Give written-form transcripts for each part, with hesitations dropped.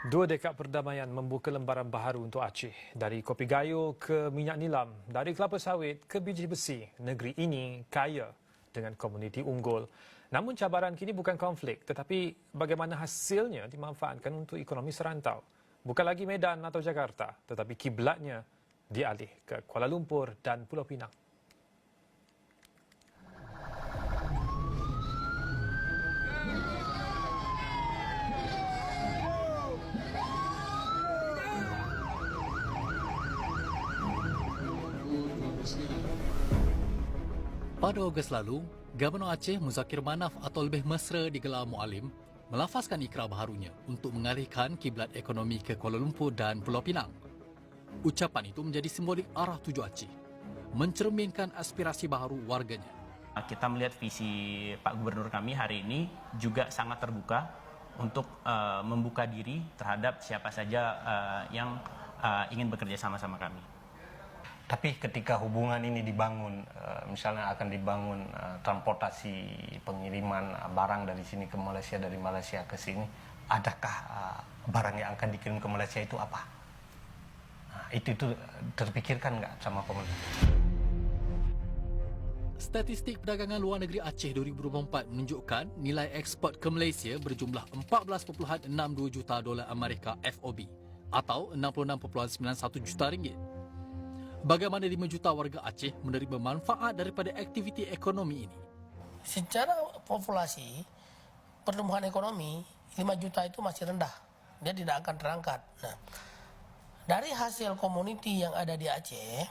Dua dekad perdamaian membuka lembaran baharu untuk Aceh. Dari kopi gayo ke minyak nilam, dari kelapa sawit ke biji besi, negeri ini kaya dengan komuniti unggul. Namun cabaran kini bukan konflik, tetapi bagaimana hasilnya dimanfaatkan untuk ekonomi serantau. Bukan lagi Medan atau Jakarta, tetapi kiblatnya dialih ke Kuala Lumpur dan Pulau Pinang. Pada Ogos lalu, Gubernur Aceh Muzakir Manaf atau lebih mesra digelar Mualim melafazkan ikrar baharunya untuk mengalihkan kiblat ekonomi ke Kuala Lumpur dan Pulau Pinang. Ucapan itu menjadi simbolik arah tuju Aceh, mencerminkan aspirasi baharu warganya. Kita melihat visi Pak Gubernur kami hari ini juga sangat terbuka untuk membuka diri terhadap siapa saja yang ingin bekerja sama-sama kami. Tapi ketika hubungan ini dibangun, misalnya akan dibangun transportasi pengiriman barang dari sini ke Malaysia, dari Malaysia ke sini, adakah barang yang akan dikirim ke Malaysia itu apa? Nah, itu terpikirkan nggak sama pemerintah? Statistik perdagangan luar negeri Aceh 2024 menunjukkan nilai ekspor ke Malaysia berjumlah 14.62 juta dolar Amerika FOB atau 66.91 juta ringgit. Bagaimana 5 juta warga Aceh menerima manfaat daripada aktiviti ekonomi ini? Secara populasi, pertumbuhan ekonomi 5 juta itu masih rendah. Dia tidak akan terangkat. Nah, dari hasil komoditi yang ada di Aceh,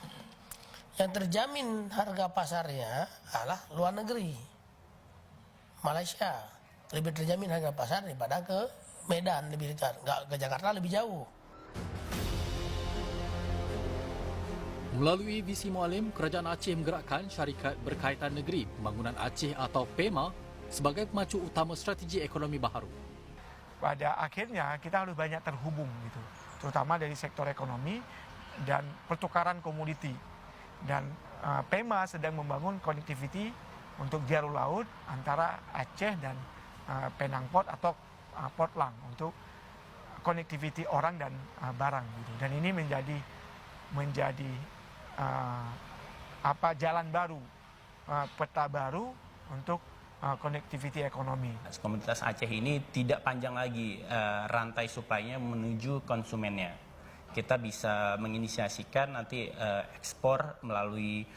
yang terjamin harga pasarnya adalah luar negeri. Malaysia lebih terjamin harga pasar daripada ke Medan, lebih dekat. Nggak ke Jakarta, lebih jauh. Melalui visi Mualim, Kerajaan Aceh menggerakkan syarikat berkaitan negeri Pembangunan Aceh atau PEMA sebagai pemacu utama strategi ekonomi baharu. Pada akhirnya kita harus banyak terhubung gitu, terutama dari sektor ekonomi dan pertukaran komoditi. Dan PEMA sedang membangun connectivity untuk jalur laut antara Aceh dan Penang Port atau Port Lang untuk connectivity orang dan barang gitu. Dan ini menjadi jalan baru, peta baru untuk connectivity ekonomi. Komunitas Aceh ini tidak panjang lagi rantai suplainya menuju konsumennya. Kita bisa menginisiasikan nanti ekspor melalui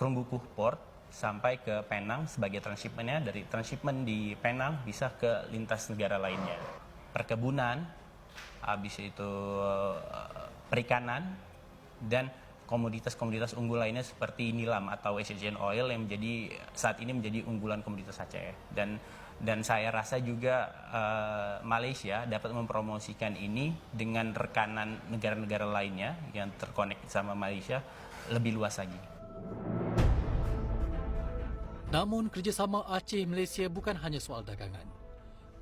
Krunggukuh Port sampai ke Penang sebagai transshipmentnya. Dari transshipment di Penang bisa ke lintas negara lainnya. Perkebunan, habis itu perikanan, dan komoditas-komoditas unggul lainnya seperti nilam atau essential oil yang saat ini menjadi unggulan komoditas Aceh. Dan saya rasa juga Malaysia dapat mempromosikan ini dengan rekanan negara-negara lainnya yang terkonek sama Malaysia lebih luas lagi. Namun kerjasama Aceh-Malaysia bukan hanya soal dagangan.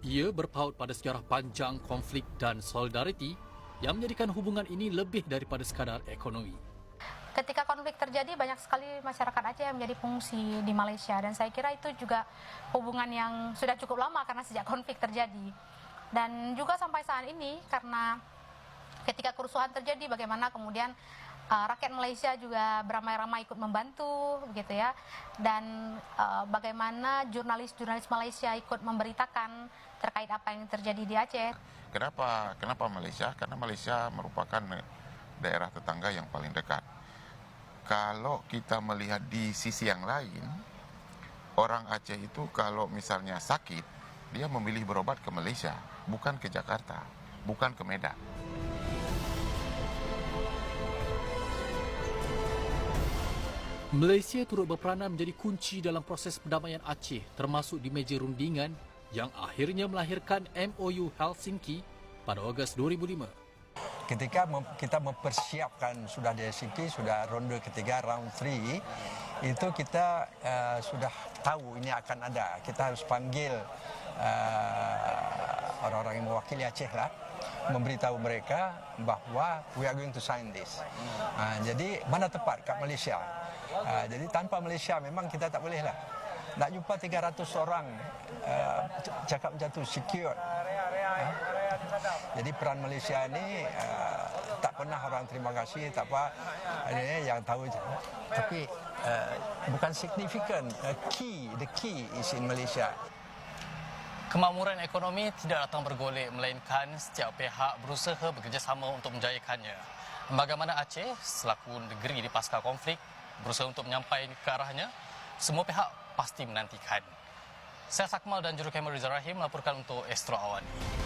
Ia berpaut pada sejarah panjang konflik dan solidariti yang menjadikan hubungan ini lebih daripada sekadar ekonomi. Ketika konflik terjadi, banyak sekali masyarakat Aceh yang menjadi pengungsi di Malaysia. Dan saya kira itu juga hubungan yang sudah cukup lama karena sejak konflik terjadi. Dan juga sampai saat ini, karena ketika kerusuhan terjadi, bagaimana kemudian rakyat Malaysia juga beramai-ramai ikut membantu, begitu ya. Dan bagaimana jurnalis-jurnalis Malaysia ikut memberitakan terkait apa yang terjadi di Aceh. Kenapa Malaysia? Karena Malaysia merupakan daerah tetangga yang paling dekat. Kalau kita melihat di sisi yang lain, orang Aceh itu kalau misalnya sakit, dia memilih berobat ke Malaysia, bukan ke Jakarta, bukan ke Medan. Malaysia turut berperanan menjadi kunci dalam proses perdamaian Aceh, termasuk di meja rundingan yang akhirnya melahirkan MOU Helsinki pada Ogos 2005. Ketika kita mempersiapkan sudah di Helsinki, sudah ronde ketiga, round 3, itu kita sudah tahu ini akan ada. Kita harus panggil orang-orang yang mewakili Aceh lah, memberitahu mereka bahwa we are going to sign this. Jadi mana tepat? Kat Malaysia. Jadi tanpa Malaysia memang kita tak boleh lah. Nak jumpa 300 orang cakap macam tu, secure. Jadi peran Malaysia ini tak pernah orang terima kasih, tak apa, ini yang tahu. Tapi bukan signifikan. The key is in Malaysia. Kemakmuran ekonomi tidak datang bergolek, melainkan setiap pihak berusaha bekerjasama untuk menjayakannya. Bagaimana Aceh selaku negeri di pasca konflik berusaha untuk menyampaikan ke arahnya, semua pihak pasti menantikan. Saya Sakmal dan Jurukamera Rizal Rahim melaporkan untuk Astro Awani.